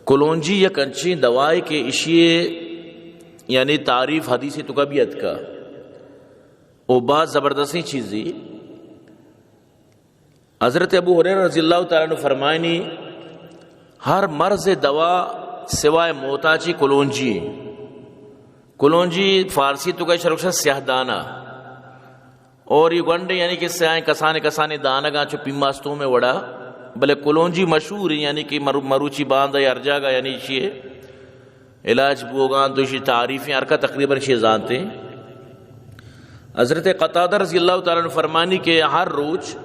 کلونجی یا کنچی دوائی کے اشیے یعنی تعریف حدیث تو کبیت کا وہ بات زبردستی چیزی حضرت ابو ہریرہ رضی اللہ تعالیٰ عنہ فرمائنی ہر مرض دوا سوائے موتاچی کلونجی فارسی تو کا شرکشہ سیاہ دانا اور یہ گنڈے یعنی کہ سیاہیں کسانے دانا گا چو پیماستوں میں وڑا بلے کلونجی مشہور ہے یعنی کہ مروچی باندھا یا ارجا گا یعنی یہ علاج بوگان تو یہ تعریفیں ارکا تقریباً یہ جانتے ہیں. حضرت قتادہ رضی اللہ تعالیٰ عنہ فرمانی کہ ہر روز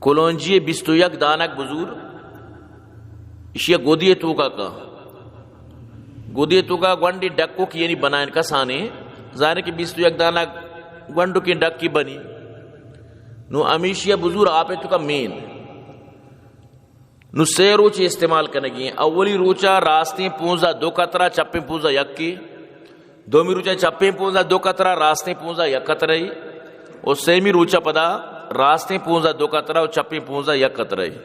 کلونجی 21 دانک بزور اشیا گودی توکا گونڈی ڈکو کی یعنی بنائن کسانے ظاہر کہ 21 دانک گونڈو کی ڈک کی بنی نو امیشیا بزور آپے تو کا مین نو 6 روچے استعمال کرنے گی. اولی روچا راستیں 15 2 قطرہ چپیں 15 1 کی. دومی روچا چپیں 15 2 قطرہ راستیں 15 1 قطرہ ہی. اور سیمی روچا پدا راستیں 15 2 قطرہ اور چپیں 15 1 قطرہ ہی.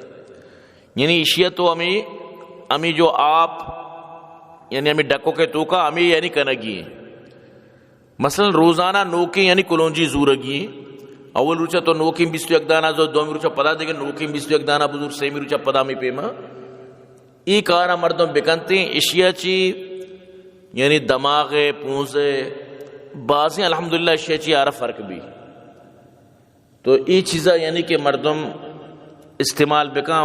یعنی اشیاء تو ہمیں جو آپ یعنی ہمیں ڈکو کے توکا ہمیں یعنی کنگی مثلا روزانہ نوکی یعنی کلونجی زورگی. اول روچا تو نوکیم 21 دانہ زور دومی روچا پدا دے گے نوکیم 21 دانہ بزرگ سیمی روچا پدا میں پیما ای کارا مردم بکنتے ہیں. اشیاء چی یعنی دماغ پونزے بازیں الحمدللہ اشیاء چی آرہ فرق بھی تو ای چیزا یعنی کہ مردم استعمال بکاں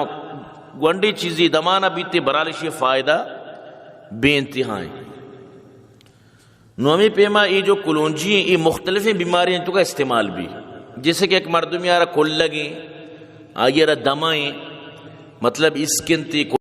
گونڈی چیزی دمانہ بیتے برالشی فائدہ بے انتہائیں. نومی پیما ای جو کلونجی ہیں ای مختلف بیماریاں تو کا استعمال بھی جیسے کہ ایک مردمی آرہ کھل لگیں آگے رہ دمائیں مطلب اسکن تی